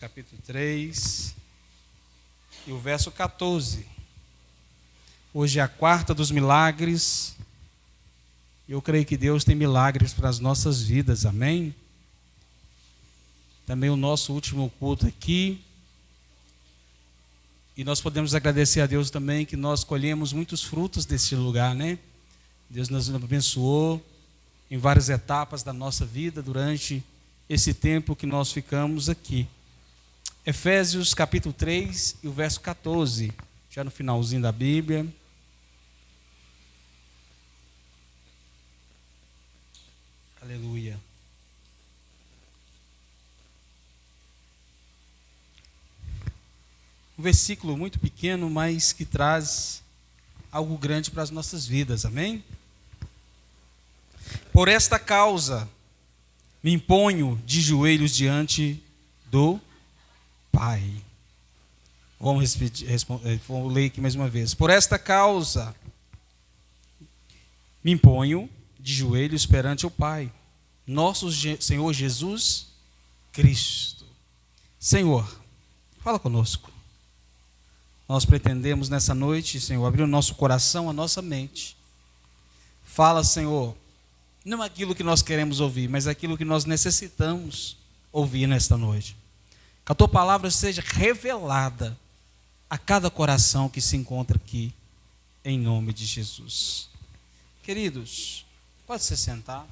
Capítulo 3 e o verso 14. Hoje é a quarta dos milagres. Eu creio que Deus tem milagres para as nossas vidas, amém? Também o nosso último culto aqui. E nós podemos agradecer a Deus também que nós colhemos muitos frutos deste lugar, né? Deus nos abençoou em várias etapas da nossa vida durante esse tempo que nós ficamos aqui. Efésios capítulo 3 e o verso 14, já no finalzinho da Bíblia. Aleluia. Um versículo muito pequeno, mas que traz algo grande para as nossas vidas, amém? Por esta causa, me imponho de joelhos diante do Pai. Vamos ler aqui mais uma vez. Por esta causa, me imponho de joelhos perante o Pai, nosso Senhor Jesus Cristo. Senhor, fala conosco. Nós pretendemos nessa noite, Senhor, abrir o nosso coração, a nossa mente. Fala, Senhor, não aquilo que nós queremos ouvir, mas aquilo que nós necessitamos ouvir nesta noite. Que a Tua palavra seja revelada a cada coração que se encontra aqui, em nome de Jesus. Queridos, pode se sentar.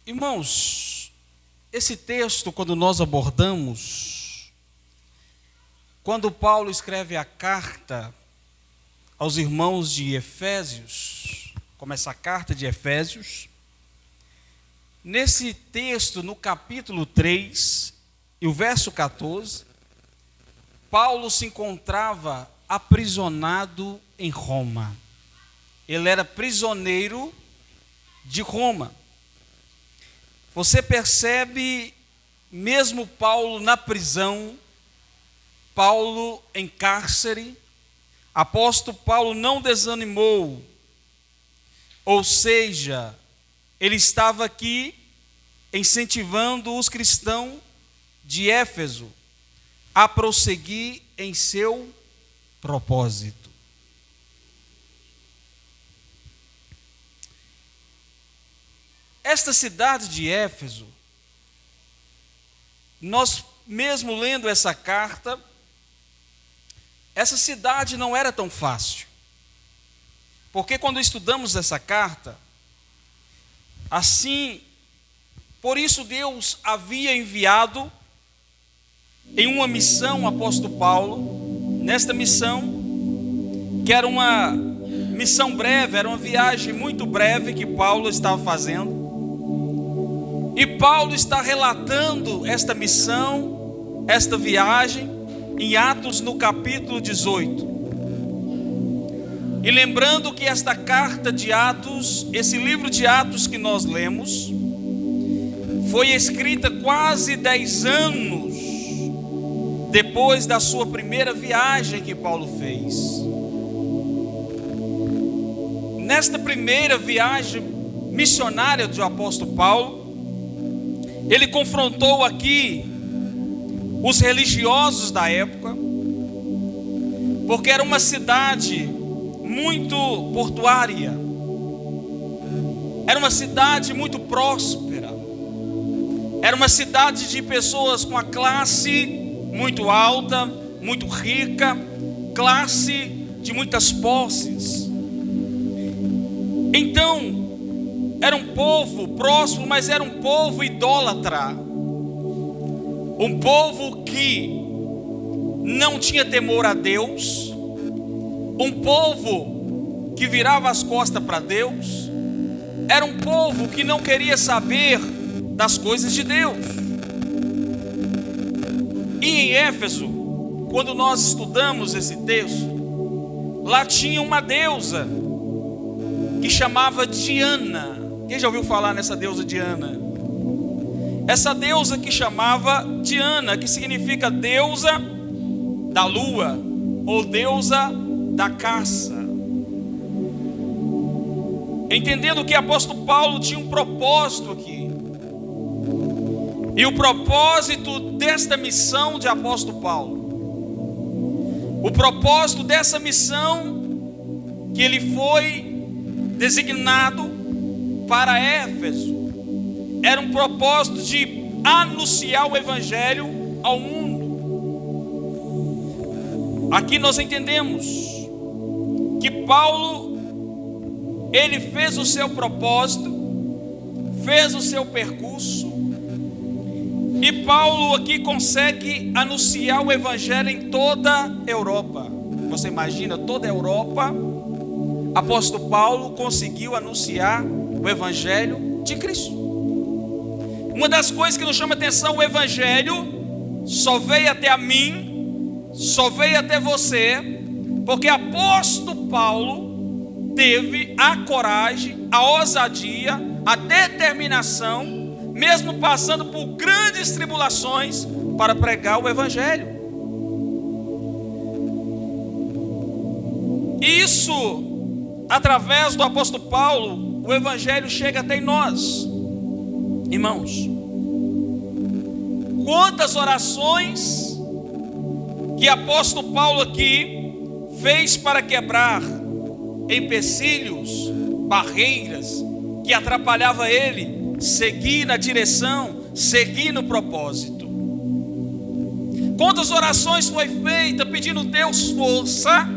Irmãos, esse texto, quando nós abordamos, quando Paulo escreve a carta aos irmãos de Efésios, começa a carta de Efésios, nesse texto, no capítulo 3 e o verso 14, Paulo se encontrava aprisionado em Roma. Ele era prisioneiro de Roma. Você percebe, mesmo Paulo na prisão, Paulo em cárcere, apóstolo Paulo não desanimou, ou seja, ele estava aqui incentivando os cristãos de Éfeso a prosseguir em seu propósito. Esta cidade de Éfeso, nós mesmo lendo essa carta, essa cidade não era tão fácil. Porque quando estudamos essa carta, assim, por isso Deus havia enviado em uma missão o apóstolo Paulo, nesta missão, que era uma missão breve, era uma viagem muito breve que Paulo estava fazendo. E Paulo está relatando esta missão, esta viagem, em Atos no capítulo 18. E lembrando que esta carta de Atos, esse livro de Atos que nós lemos, foi escrita quase 10 anos depois da sua primeira viagem que Paulo fez. Nesta primeira viagem missionária do apóstolo Paulo, ele confrontou aqui os religiosos da época, porque era uma cidade muito portuária, era uma cidade muito próspera, era uma cidade de pessoas com a classe muito alta, muito rica, classe de muitas posses. Então, era um povo próspero, mas era um povo idólatra, um povo que não tinha temor a Deus, um povo que virava as costas para Deus, era um povo que não queria saber das coisas de Deus. E em Éfeso, quando nós estudamos esse texto, lá tinha uma deusa que chamava Diana. Quem já ouviu falar nessa deusa Diana? Essa deusa que chamava Diana, que significa deusa da lua, ou deusa da caça. entendendo que o apóstolo Paulo tinha um propósito aqui. E o propósito desta missão de apóstolo Paulo, o propósito dessa missão que ele foi designado para Éfeso, era um propósito de anunciar o evangelho ao mundo. Aqui nós entendemos que Paulo, ele fez o seu propósito, fez o seu percurso, e Paulo aqui consegue anunciar o evangelho em toda a Europa. Você imagina, toda a Europa, apóstolo Paulo conseguiu anunciar o evangelho de Cristo. Uma das coisas que nos chama atenção, o evangelho só veio até a mim, só veio até você, porque apóstolo Paulo teve a coragem, a ousadia, a determinação, mesmo passando por grandes tribulações, para pregar o evangelho. E isso, através do apóstolo Paulo, o evangelho chega até nós. Irmãos, quantas orações que apóstolo Paulo aqui fez para quebrar empecilhos, barreiras que atrapalhava ele seguir na direção, seguir no propósito. Quantas orações foi feita pedindo Deus força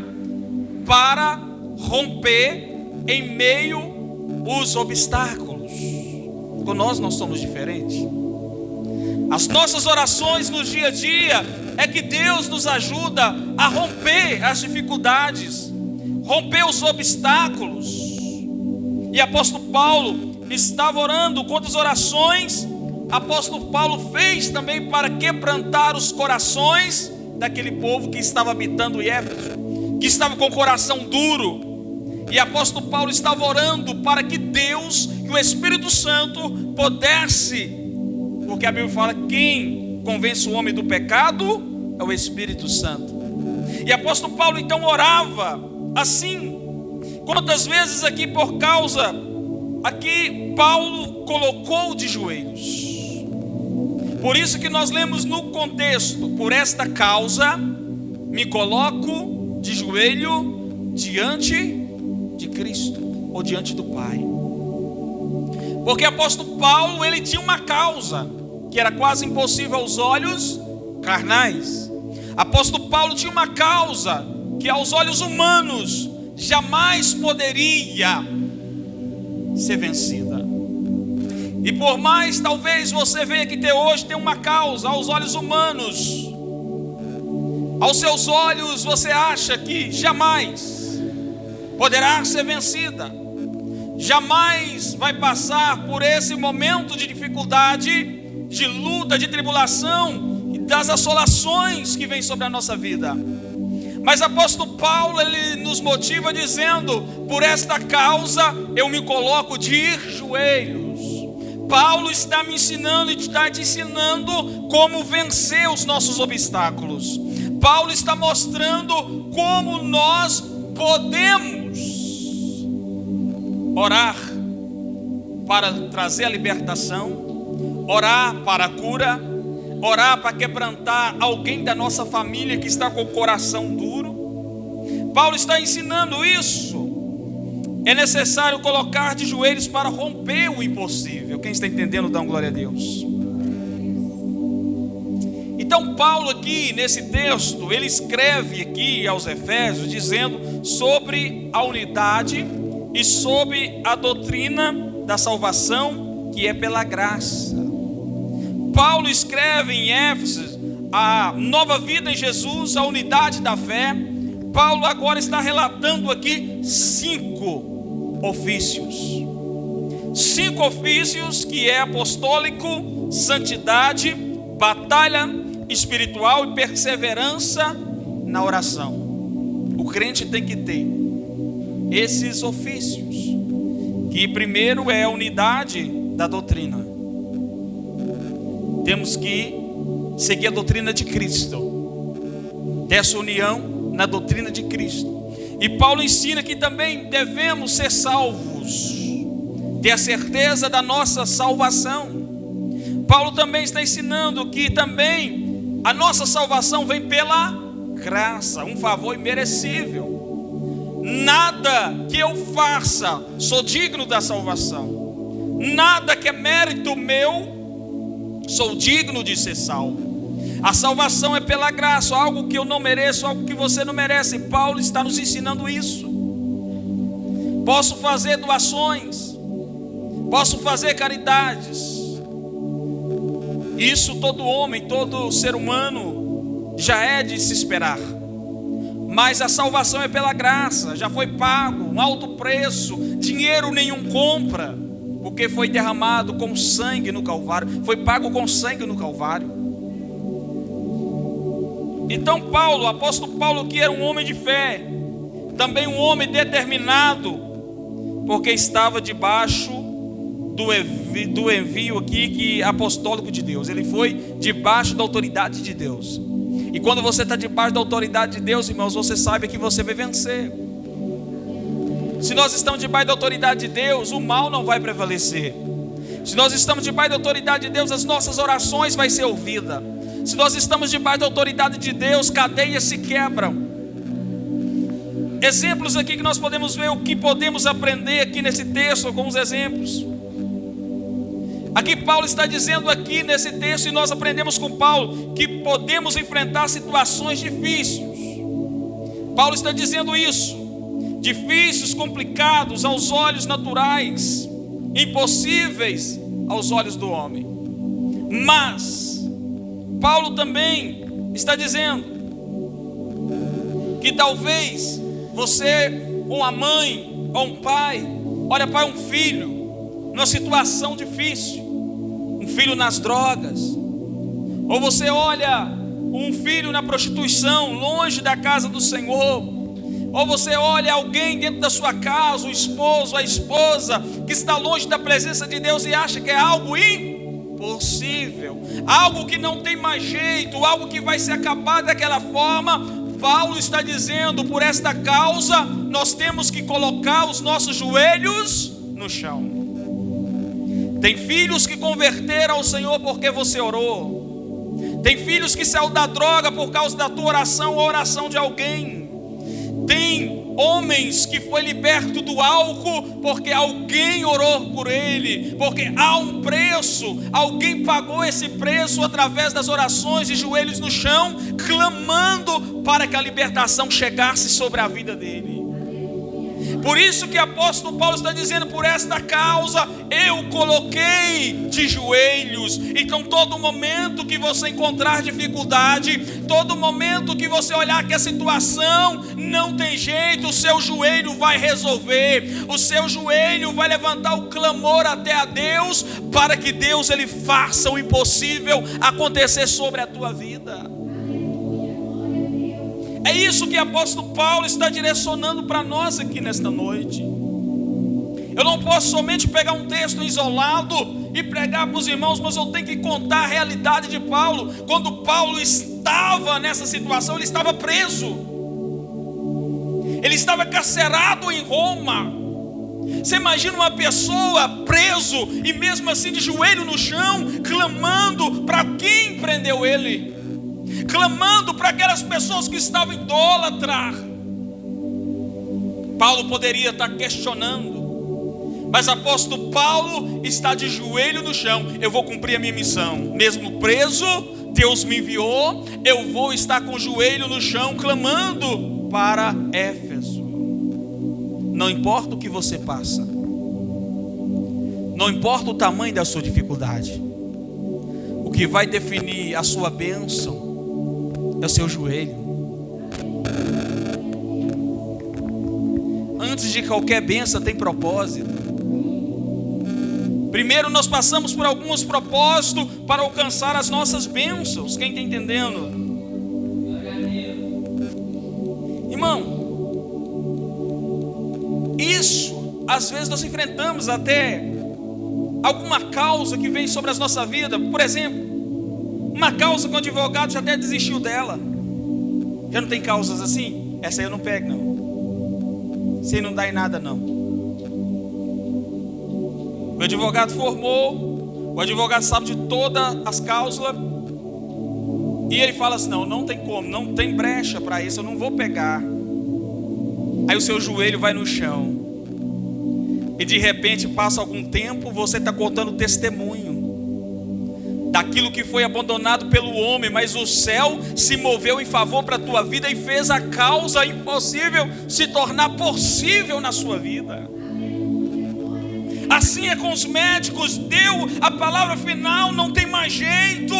para romper em meio os obstáculos. Com nós não somos diferentes. As nossas orações no dia a dia é que Deus nos ajuda a romper as dificuldades, romper os obstáculos. E apóstolo Paulo estava orando. Quantas orações apóstolo Paulo fez também para quebrantar os corações daquele povo que estava habitando em Éfeso, que estava com o coração duro. E apóstolo Paulo estava orando para que Deus, que o Espírito Santo pudesse, porque a Bíblia fala: quem convence o homem do pecado é o Espírito Santo. E apóstolo Paulo então orava assim. Quantas vezes aqui, por causa, aqui Paulo colocou de joelhos. Por isso que nós lemos no contexto: por esta causa me coloco de joelho diante de Cristo, ou diante do Pai. Porque apóstolo Paulo, ele tinha uma causa que era quase impossível aos olhos carnais. Apóstolo Paulo tinha uma causa que aos olhos humanos jamais poderia ser vencida. E por mais talvez você venha aqui ter hoje, tem uma causa aos olhos humanos, aos seus olhos você acha que jamais poderá ser vencida, jamais vai passar por esse momento de dificuldade, de luta, de tribulação e das assolações que vêm sobre a nossa vida. Mas apóstolo Paulo, ele nos motiva dizendo: por esta causa eu me coloco de joelhos. Paulo está me ensinando e está te ensinando como vencer os nossos obstáculos. Paulo está mostrando como nós podemos orar para trazer a libertação, orar para a cura, orar para quebrantar alguém da nossa família que está com o coração duro. Paulo está ensinando isso. É necessário colocar de joelhos para romper o impossível. Quem está entendendo, dá uma glória a Deus. Então Paulo aqui nesse texto, ele escreve aqui aos Efésios dizendo sobre a unidade e sobre a doutrina da salvação, que é pela graça. Paulo escreve em Éfeso a nova vida em Jesus, a unidade da fé. Paulo agora está relatando aqui 5 ofícios. 5 ofícios que é apostólico, santidade, batalha espiritual e perseverança na oração. O crente tem que ter esses ofícios, que primeiro é a unidade da doutrina. Temos que seguir a doutrina de Cristo, dessa união na doutrina de Cristo. E Paulo ensina que também devemos ser salvos. ter a certeza da nossa salvação. Paulo também está ensinando que também a nossa salvação vem pela graça, um favor imerecível. Nada que eu faça sou digno da salvação. Nada que é mérito meu sou digno de ser salvo. A salvação é pela graça, algo que eu não mereço, algo que você não merece. E Paulo está nos ensinando isso. Posso fazer doações, posso fazer caridades. Isso todo homem, todo ser humano já é de se esperar. Mas a salvação é pela graça, já foi pago, um alto preço, dinheiro nenhum compra, porque foi derramado com sangue no Calvário, foi pago com sangue no Calvário. Então Paulo, o apóstolo Paulo, que era um homem de fé, também um homem determinado, porque estava debaixo do envio aqui apostólico de Deus. Ele foi debaixo da autoridade de Deus. E quando você está debaixo da autoridade de Deus, irmãos, você sabe que você vai vencer. Se nós estamos debaixo da autoridade de Deus, o mal não vai prevalecer. Se nós estamos debaixo da autoridade de Deus, as nossas orações vão ser ouvidas. Se nós estamos debaixo da autoridade de Deus, cadeias se quebram. Exemplos aqui que nós podemos ver, o que podemos aprender aqui nesse texto, alguns exemplos. Aqui Paulo está dizendo aqui nesse texto, e nós aprendemos com Paulo, que podemos enfrentar situações difíceis. Paulo está dizendo isso, difíceis, complicados aos olhos naturais, impossíveis aos olhos do homem. Mas Paulo também está dizendo que talvez você, uma mãe ou um pai, olha para um filho numa situação difícil, um filho nas drogas, ou você olha um filho na prostituição, longe da casa do Senhor, ou você olha alguém dentro da sua casa, o esposo, a esposa, que está longe da presença de Deus e acha que é algo impossível, algo que não tem mais jeito, algo que vai se acabar daquela forma. Paulo está dizendo, por esta causa, nós temos que colocar os nossos joelhos no chão. Tem filhos que converteram ao Senhor porque você orou. Tem filhos que saiu da droga por causa da tua oração ou oração de alguém. Tem homens que foi liberto do álcool porque alguém orou por ele, porque há um preço, alguém pagou esse preço através das orações de joelhos no chão, clamando para que a libertação chegasse sobre a vida dele. Por isso que o apóstolo Paulo está dizendo, por esta causa eu coloquei de joelhos. Então todo momento que você encontrar dificuldade, todo momento que você olhar que a situação não tem jeito, o seu joelho vai resolver, o seu joelho vai levantar o clamor até a Deus, para que Deus ele faça o impossível acontecer sobre a tua vida. É isso que o apóstolo Paulo está direcionando para nós aqui nesta noite. Eu não posso somente pegar um texto isolado e pregar para os irmãos, mas eu tenho que contar a realidade de Paulo. Quando Paulo estava nessa situação, ele estava preso, ele estava carcerado em Roma. Você imagina uma pessoa preso e mesmo assim de joelho no chão, clamando para quem prendeu ele, clamando para aquelas pessoas que estavam idólatras. Paulo poderia estar questionando, mas o apóstolo Paulo está de joelho no chão. Eu vou cumprir a minha missão, mesmo preso, Deus me enviou, eu vou estar com o joelho no chão, clamando para Éfeso. Não importa o que você passa, não importa o tamanho da sua dificuldade, o que vai definir a sua bênção é o seu joelho. Antes de qualquer bênção tem propósito. Primeiro nós passamos por alguns propósitos para alcançar as nossas bênçãos. Quem está entendendo? Irmão, isso às vezes nós enfrentamos até alguma causa que vem sobre a nossa vida. Por exemplo, uma causa que o advogado já até desistiu dela. Já não tem causas assim? Essa aí eu não pego não. Você não dá em nada não. O advogado formou, o advogado sabe de todas as cláusulas, e ele fala assim: não tem como, não tem brecha para isso, eu não vou pegar. Aí o seu joelho vai no chão, e de repente passa algum tempo, você está contando testemunho daquilo que foi abandonado pelo homem, mas o céu se moveu em favor para a tua vida e fez a causa impossível se tornar possível na sua vida. Assim é com os médicos, deu a palavra final, não tem mais jeito.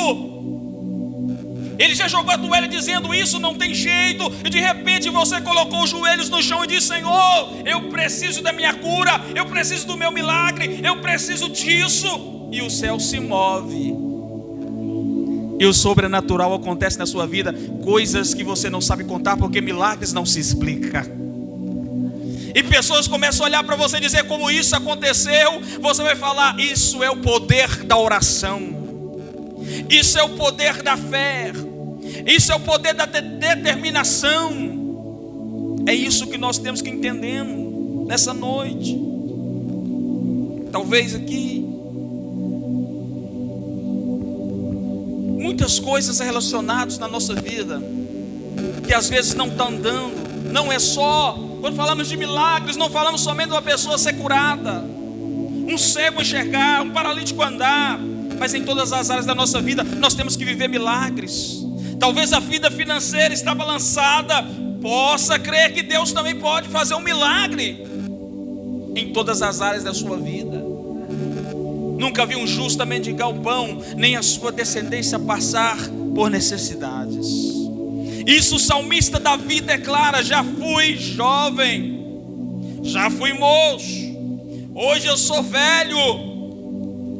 Ele já jogou a toalha dizendo: isso não tem jeito, e de repente você colocou os joelhos no chão e disse: Senhor, eu preciso da minha cura, eu preciso do meu milagre, eu preciso disso. E o céu se move, e o sobrenatural acontece na sua vida, coisas que você não sabe contar, porque milagres não se explicam. E pessoas começam a olhar para você e dizer como isso aconteceu. Você vai falar: isso é o poder da oração, isso é o poder da fé, isso é o poder da determinação. É isso que nós temos que entender nessa noite. Talvez aqui muitas coisas relacionadas na nossa vida que às vezes não estão andando. Não é só, quando falamos de milagres, não falamos somente de uma pessoa ser curada, um cego enxergar, um paralítico andar, mas em todas as áreas da nossa vida nós temos que viver milagres. Talvez a vida financeira está balançada, possa crer que Deus também pode fazer um milagre em todas as áreas da sua vida. Nunca vi um justo mendigar o pão, nem a sua descendência passar por necessidades. Isso o salmista Davi declara: já fui jovem, já fui moço, hoje eu sou velho,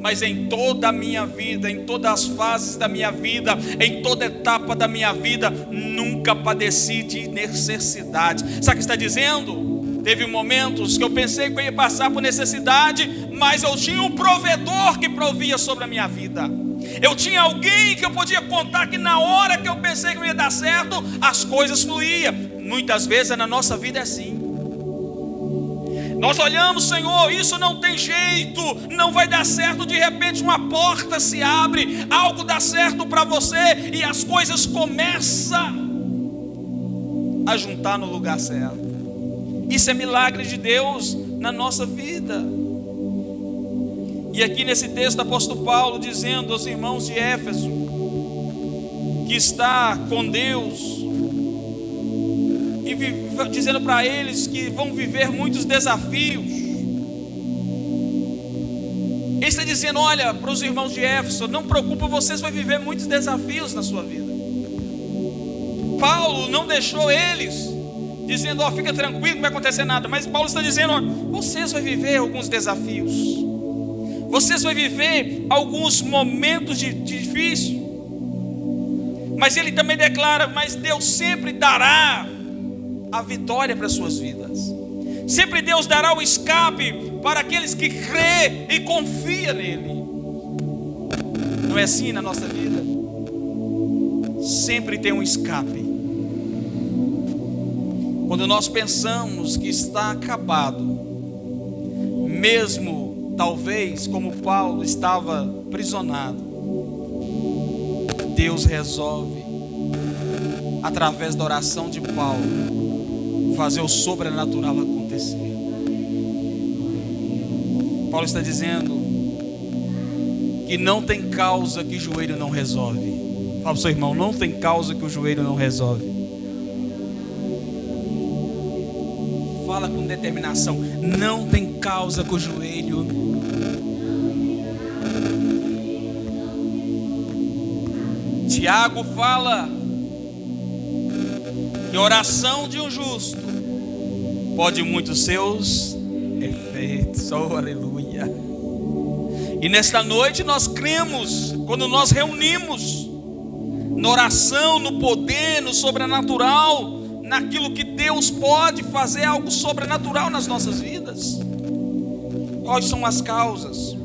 mas em toda a minha vida, em todas as fases da minha vida, em toda etapa da minha vida, nunca padeci de necessidade. Sabe o que está dizendo? Teve momentos que eu pensei que eu ia passar por necessidade, mas eu tinha um provedor que provia sobre a minha vida. Eu tinha alguém que eu podia contar que na hora que eu pensei que não ia dar certo, as coisas fluíam. Muitas vezes na nossa vida é assim. Nós olhamos: Senhor, isso não tem jeito, não vai dar certo. De repente uma porta se abre, algo dá certo para você, e as coisas começam a juntar no lugar certo. Isso é milagre de Deus na nossa vida. E aqui nesse texto do apóstolo Paulo dizendo aos irmãos de Éfeso que está com Deus, e dizendo para eles que vão viver muitos desafios. Ele está dizendo: olha, para os irmãos de Éfeso, não preocupa, vocês vão viver muitos desafios na sua vida. Paulo não deixou eles dizendo: ó, fica tranquilo, não vai acontecer nada. Mas Paulo está dizendo: ó, vocês vão viver alguns desafios, vocês vão viver alguns momentos difíceis. Mas ele também declara: mas Deus sempre dará a vitória para as suas vidas. Sempre Deus dará o escape para aqueles que crê e confia nele. Não é assim na nossa vida? Sempre tem um escape. Quando nós pensamos que está acabado, mesmo talvez como Paulo estava aprisionado, Deus resolve, através da oração de Paulo, fazer o sobrenatural acontecer. Paulo está dizendo que não tem causa que o joelho não resolve. Fala para o seu irmão: não tem causa que o joelho não resolve. Fala com determinação: não tem causa que o joelho. Tiago fala que a oração de um justo pode muitos seus efeitos. Oh, aleluia. E nesta noite nós cremos, quando nós reunimos na oração, no poder, no sobrenatural, naquilo que Deus pode fazer algo sobrenatural nas nossas vidas. Quais são as causas?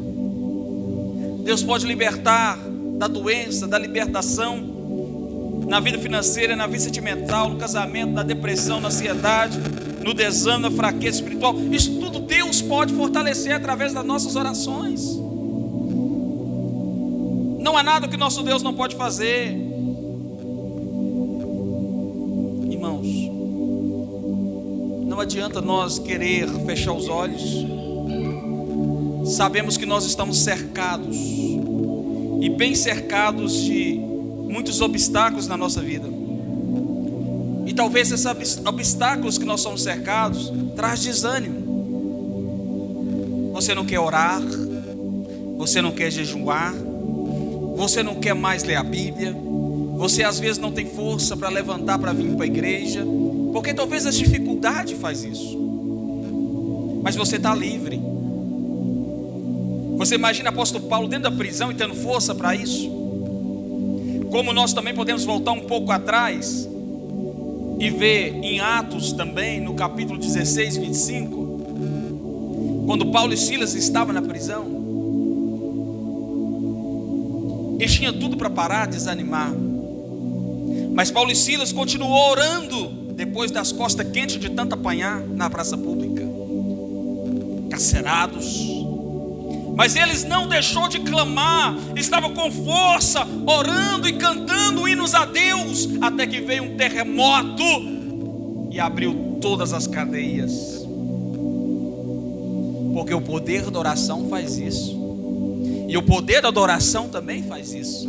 Deus pode libertar da doença, da libertação na vida financeira, na vida sentimental, no casamento, na depressão, na ansiedade, no desânimo, na fraqueza espiritual. Isso tudo Deus pode fortalecer através das nossas orações. Não há nada que nosso Deus não pode fazer. Irmãos, não adianta nós querer fechar os olhos. Sabemos que nós estamos cercados, e bem cercados, de muitos obstáculos na nossa vida. E talvez esses obstáculos que nós somos cercados traz desânimo. Você não quer orar, você não quer jejuar, você não quer mais ler a Bíblia, você às vezes não tem força para levantar para vir para a igreja, porque talvez a dificuldade faz isso. Mas você está livre. Você imagina o apóstolo Paulo dentro da prisão e tendo força para isso? Como nós também podemos voltar um pouco atrás e ver em Atos também, no capítulo 16, 25, quando Paulo e Silas estavam na prisão, eles tinham tudo para parar, desanimar, mas Paulo e Silas continuou orando, depois das costas quentes de tanto apanhar na praça pública, carcerados. Mas eles não deixou de clamar, estavam com força, orando e cantando hinos a Deus, até que veio um terremoto e abriu todas as cadeias. Porque o poder da oração faz isso, e o poder da adoração também faz isso.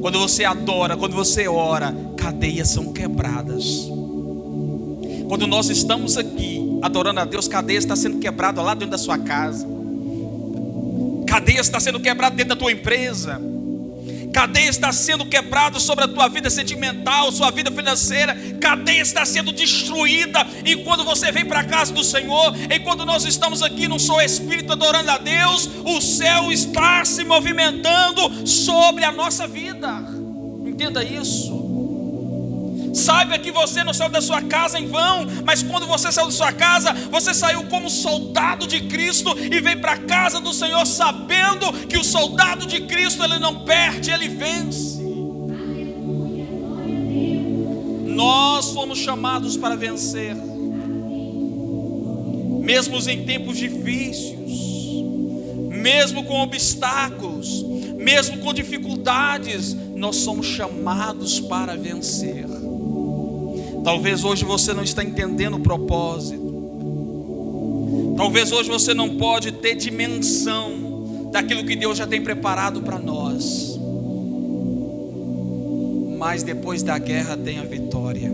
Quando você adora, quando você ora, cadeias são quebradas. Quando nós estamos aqui adorando a Deus, cadeia está sendo quebrada lá dentro da sua casa. Cadeia está sendo quebrada dentro da tua empresa. Cadeia está sendo quebrada sobre a tua vida sentimental, sua vida financeira. Cadeia está sendo destruída. E quando você vem para a casa do Senhor, e quando nós estamos aqui no seu espírito adorando a Deus, o céu está se movimentando sobre a nossa vida. Entenda isso. Saiba que você não saiu da sua casa em vão, mas quando você saiu da sua casa, você saiu como soldado de Cristo e veio para a casa do Senhor sabendo que o soldado de Cristo, ele não perde, ele vence. Nós fomos chamados para vencer, mesmo em tempos difíceis, mesmo com obstáculos, mesmo com dificuldades, nós somos chamados para vencer. Talvez hoje você não está entendendo o propósito. Talvez hoje você não pode ter dimensão daquilo que Deus já tem preparado para nós. Mas depois da guerra tem a vitória.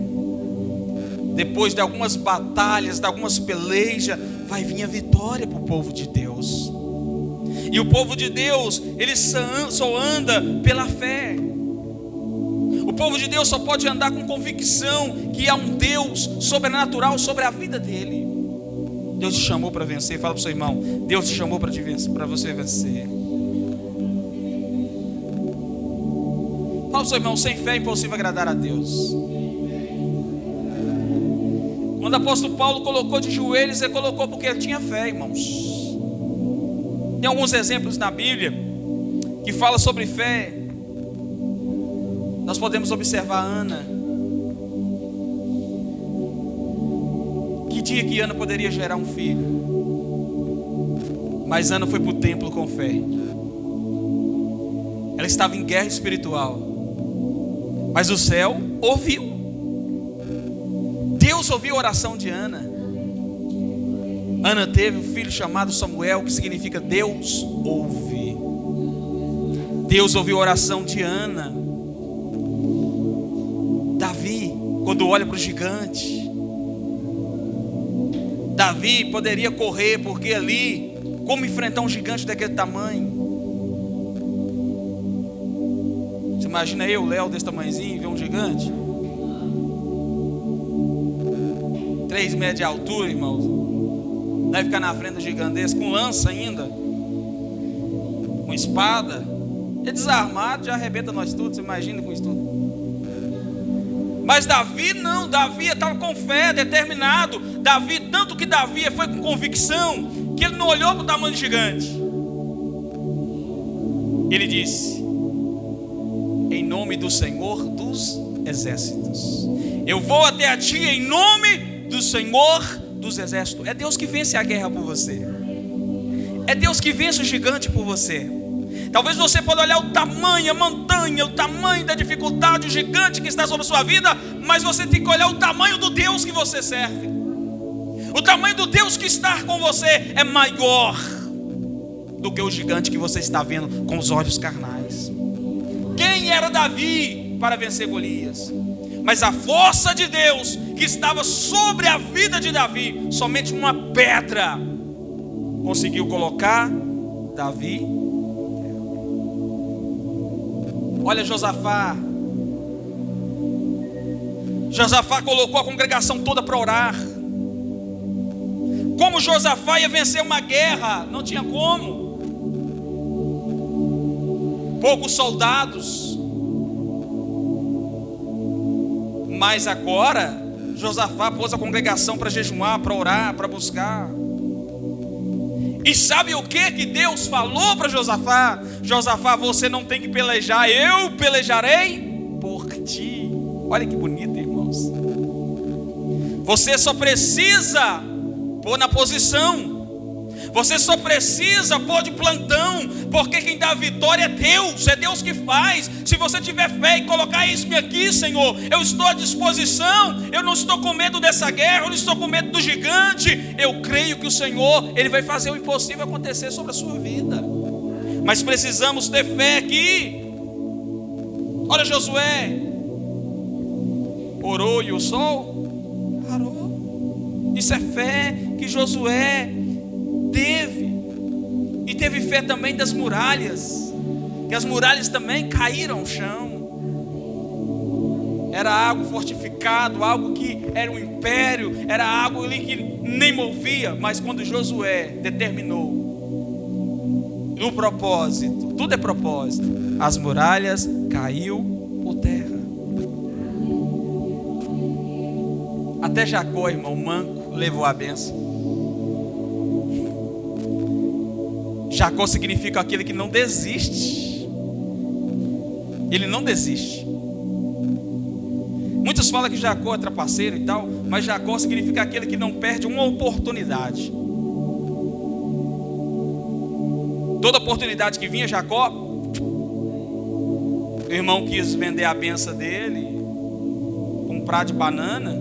Depois de algumas batalhas, de algumas pelejas, vai vir a vitória para o povo de Deus. E o povo de Deus, ele só anda pela fé. O povo de Deus só pode andar com convicção que há um Deus sobrenatural sobre a vida dele. Deus te chamou para vencer. Fala para o seu irmão: Deus te chamou para você vencer. Fala para o seu irmão: sem fé é impossível agradar a Deus. Quando o apóstolo Paulo colocou de joelhos, ele colocou porque ele tinha fé, irmãos. Tem alguns exemplos na Bíblia que falam sobre fé. Nós podemos observar Ana. Que dia que Ana poderia gerar um filho? Mas Ana foi para o templo com fé. Ela estava em guerra espiritual, mas o céu ouviu. Deus ouviu a oração de Ana. Ana teve um filho chamado Samuel, que significa Deus ouve. Deus ouviu a oração de Ana. Davi, quando olha para o gigante, Davi poderia correr, porque ali, como enfrentar um gigante daquele tamanho? Você imagina eu, Léo, desse tamanhozinho, ver um gigante? 3 metros de altura, irmãos. Deve ficar na frente do gigante desse, com lança ainda, com espada. É desarmado, já arrebenta nós tudo. Você imagina com isso tudo? Mas Davi não, Davi estava com fé, determinado. Davi, tanto que Davi foi com convicção, que ele não olhou para o tamanho do gigante. Ele disse: em nome do Senhor dos exércitos, eu vou até a ti em nome do Senhor dos exércitos. É Deus que vence a guerra por você. É Deus que vence o gigante por você. Talvez você possa olhar o tamanho, a montanha, o tamanho da dificuldade, o gigante que está sobre a sua vida, mas você tem que olhar o tamanho do Deus que você serve. O tamanho do Deus que está com você é maior do que o gigante que você está vendo com os olhos carnais. Quem era Davi para vencer Golias? Mas a força de Deus que estava sobre a vida de Davi, somente uma pedra conseguiu colocar Davi. Olha Josafá. Josafá colocou a congregação toda para orar. Como Josafá ia vencer uma guerra? Não tinha como. Poucos soldados. Mas agora Josafá pôs a congregação para jejuar, para orar, para buscar. E sabe o que Deus falou para Josafá? Josafá, você não tem que pelejar, eu pelejarei por ti. Olha que bonito, irmãos. Você só precisa pôr na posição. Você só precisa pôr de plantão, porque quem dá a vitória é Deus que faz. Se você tiver fé e colocar isso aqui, Senhor, eu estou à disposição, eu não estou com medo dessa guerra, eu não estou com medo do gigante, eu creio que o Senhor, Ele vai fazer o impossível acontecer sobre a sua vida. Mas precisamos ter fé aqui. Olha Josué, orou e o sol parou. Isso é fé que Josué teve. E teve fé também das muralhas, que as muralhas também caíram ao chão. Era algo fortificado, algo que era um império, era algo ali que nem movia. Mas quando Josué determinou o propósito, tudo é propósito, as muralhas caiu por terra. Até Jacó, irmão, manco, levou a bênção. Jacó significa aquele que não desiste. Ele não desiste. Muitos falam que Jacó é trapaceiro e tal, mas Jacó significa aquele que não perde uma oportunidade. Toda oportunidade que vinha, Jacó, o irmão quis vender a benção dele, comprar de banana.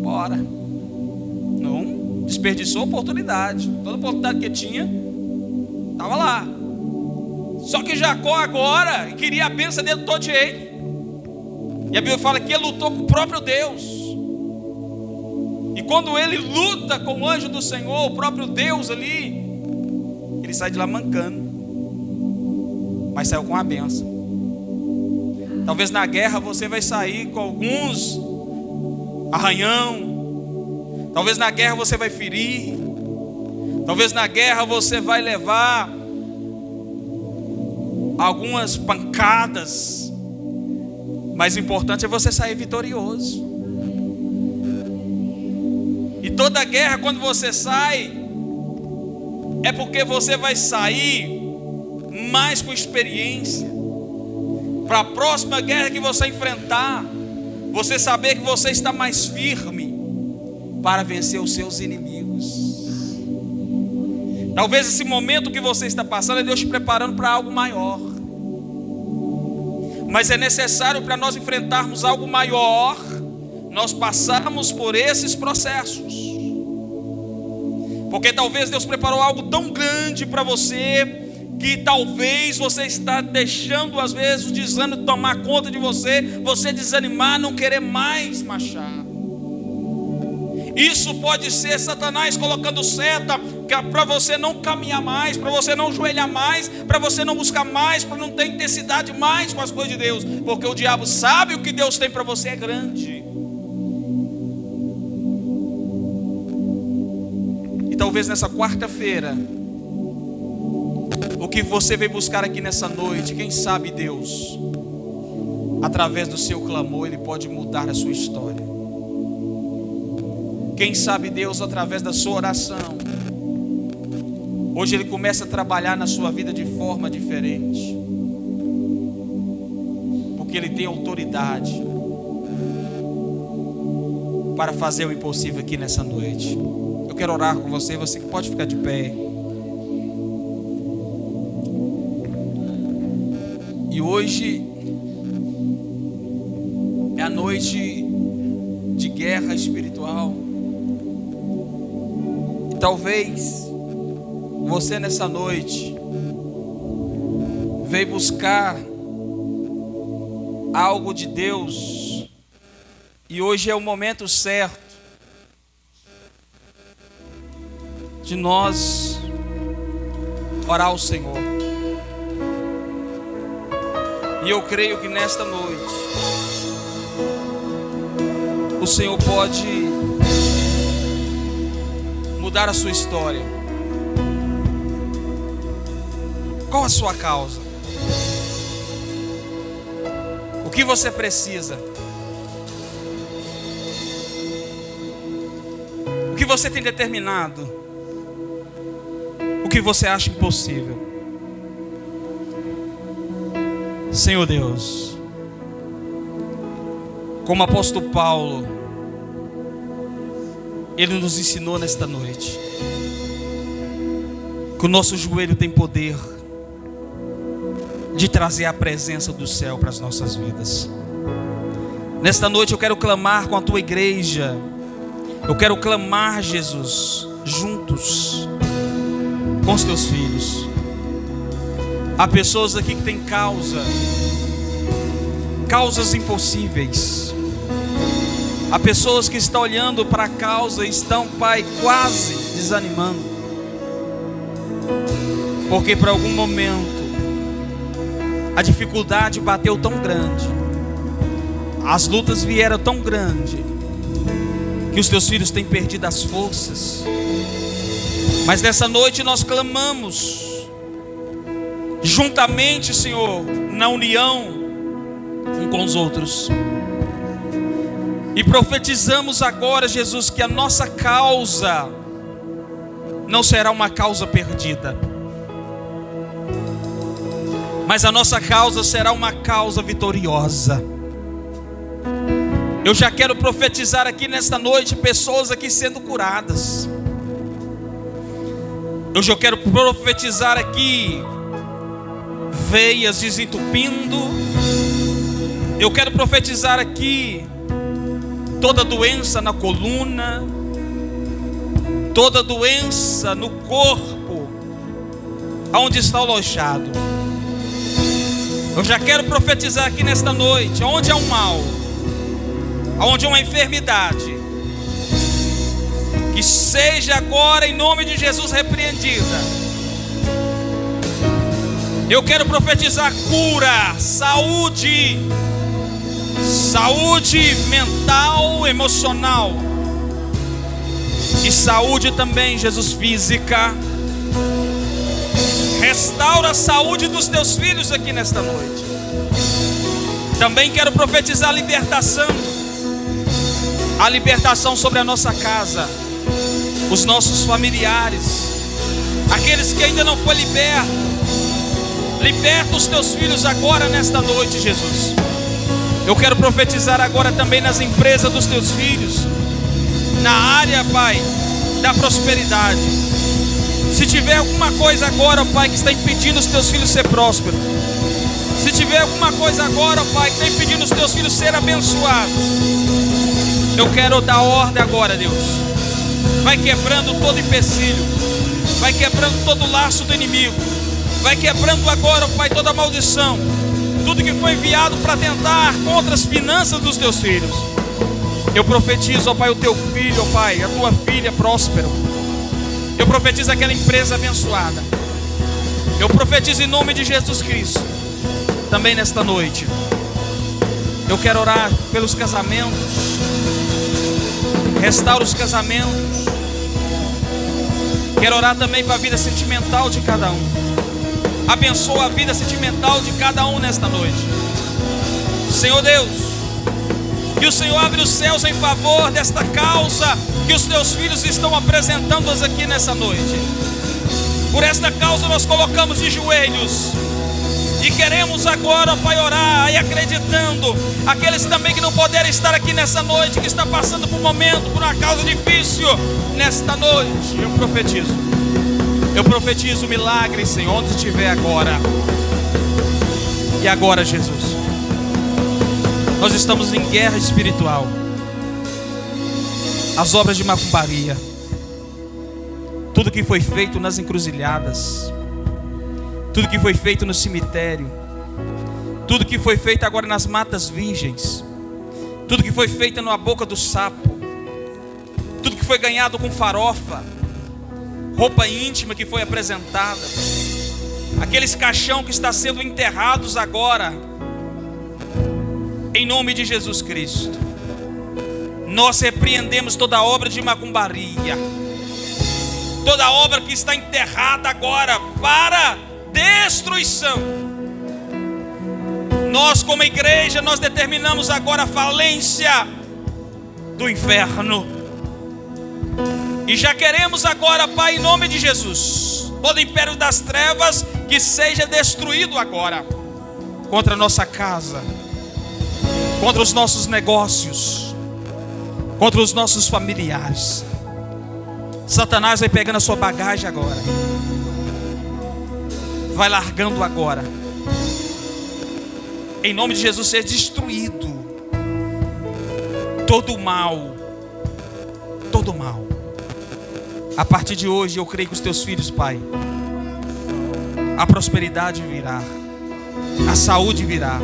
Bora. Não desperdiçou a oportunidade. Toda oportunidade que tinha estava lá. Só que Jacó agora queria a bênção dele de todo jeito. E a Bíblia fala que ele lutou com o próprio Deus. E quando ele luta com o anjo do Senhor, o próprio Deus ali, ele sai de lá mancando, mas saiu com a bênção. Talvez na guerra você vai sair com alguns arranhão. Talvez na guerra você vai ferir. Talvez na guerra você vai levar algumas pancadas. Mas o importante é você sair vitorioso. E toda guerra, quando você sai, é porque você vai sair mais com experiência. Para a próxima guerra que você enfrentar, você saber que você está mais firme para vencer os seus inimigos. Talvez esse momento que você está passando é Deus te preparando para algo maior. Mas é necessário, para nós enfrentarmos algo maior, nós passarmos por esses processos. Porque talvez Deus preparou algo tão grande para você, que talvez você está deixando às vezes o desânimo tomar conta de você, você desanimar, não querer mais marchar. Isso pode ser Satanás colocando seta para você não caminhar mais, para você não joelhar mais, para você não buscar mais, para não ter intensidade mais com as coisas de Deus, porque o diabo sabe o que Deus tem para você é grande. E talvez nessa quarta-feira, o que você veio buscar aqui nessa noite, quem sabe Deus, através do seu clamor, Ele pode mudar a sua história. Quem sabe Deus, através da sua oração, hoje Ele começa a trabalhar na sua vida de forma diferente, porque Ele tem autoridade. para fazer o impossível aqui nessa noite. Eu quero orar com você, você que pode ficar de pé. E hoje é a noite de guerra espiritual. E talvez você nessa noite veio buscar algo de Deus, e hoje é o momento certo de nós orar ao Senhor. E eu creio que nesta noite o Senhor pode mudar a sua história. Qual a sua causa? O que você precisa? O que você tem determinado? O que você acha impossível? Senhor Deus, como o apóstolo Paulo, ele nos ensinou nesta noite que o nosso joelho tem poder de trazer a presença do céu para as nossas vidas. Nesta noite eu quero clamar com a tua igreja. Eu quero clamar, Jesus, juntos com os teus filhos. Há pessoas aqui que têm causas impossíveis. Há pessoas que estão olhando para a causa e estão, Pai, quase desanimando, porque por algum momento a dificuldade bateu tão grande, as lutas vieram tão grande, que os teus filhos têm perdido as forças. Mas nessa noite nós clamamos juntamente, Senhor, na união um com os outros, e profetizamos agora, Jesus, que a nossa causa não será uma causa perdida, mas a nossa causa será uma causa vitoriosa. Eu já quero profetizar aqui nesta noite pessoas aqui sendo curadas. Eu já quero profetizar aqui veias desentupindo. Eu quero profetizar aqui toda doença na coluna, toda doença no corpo, aonde está alojado. Eu já quero profetizar aqui nesta noite, onde há um mal, onde há uma enfermidade, que seja agora em nome de Jesus repreendida. Eu quero profetizar cura, saúde mental, emocional, e saúde também, Jesus, física. Restaura a saúde dos teus filhos aqui nesta noite. Também quero profetizar a libertação sobre a nossa casa, os nossos familiares, aqueles que ainda não foi liberto. Liberta os teus filhos agora nesta noite, Jesus. Eu quero profetizar agora também nas empresas dos teus filhos, na área, Pai, da prosperidade. Se tiver alguma coisa agora, Pai, que está impedindo os teus filhos ser prósperos, se tiver alguma coisa agora, Pai, que está impedindo os teus filhos ser abençoados, eu quero dar ordem agora, Deus. Vai quebrando todo empecilho, vai quebrando todo laço do inimigo, vai quebrando agora, Pai, toda maldição, tudo que foi enviado para tentar contra as finanças dos teus filhos. Eu profetizo, ó Pai, o teu filho, ó Pai, a tua filha próspero. Eu profetizo aquela empresa abençoada. Eu profetizo em nome de Jesus Cristo. Também nesta noite eu quero orar pelos casamentos. Restaura os casamentos. Quero orar também para a vida sentimental de cada um. Abençoa a vida sentimental de cada um nesta noite, Senhor Deus. Que o Senhor abre os céus em favor desta causa que os teus filhos estão apresentando-nos aqui nessa noite. Por esta causa nós colocamos de joelhos E queremos agora, Pai, orar e acreditando. Aqueles também que não puderam estar aqui nessa noite, que está passando por um momento, por uma causa difícil, nesta noite, eu profetizo milagre, Senhor, onde estiver agora. E agora, Jesus, nós estamos em guerra espiritual. As obras de macumbaria, tudo que foi feito nas encruzilhadas, tudo que foi feito no cemitério, tudo que foi feito agora nas matas virgens, tudo que foi feito na boca do sapo, tudo que foi ganhado com farofa, roupa íntima que foi apresentada, aqueles caixão que está sendo enterrados agora, em nome de Jesus Cristo, nós repreendemos toda obra de macumbaria, toda obra que está enterrada agora para destruição. Nós como igreja, nós determinamos agora a falência do inferno. E já queremos agora, Pai, em nome de Jesus, todo império das trevas que seja destruído agora, contra a nossa casa, contra os nossos negócios, contra os nossos familiares. Satanás vai pegando a sua bagagem agora, vai largando agora. Em nome de Jesus, seja destruído todo o mal, todo o mal. A partir de hoje eu creio que os teus filhos, Pai, a prosperidade virá, a saúde virá,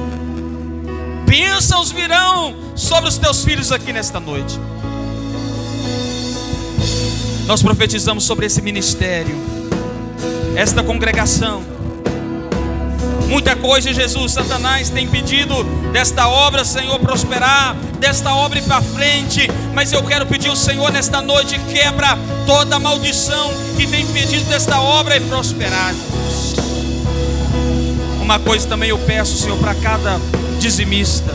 bênçãos virão sobre os teus filhos aqui nesta noite. Nós profetizamos sobre esse ministério, esta congregação. Muita coisa, Jesus, Satanás tem impedido desta obra, Senhor, prosperar, desta obra ir para frente. Mas eu quero pedir ao Senhor nesta noite, quebra toda a maldição que tem impedido desta obra e prosperar. Uma coisa também eu peço, Senhor, para cada dizimista,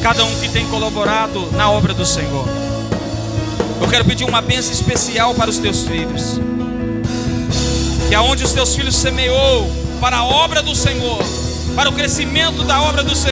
cada um que tem colaborado na obra do Senhor. Eu quero pedir uma bênção especial para os teus filhos, que aonde os teus filhos semeou para a obra do Senhor, para o crescimento da obra do Senhor,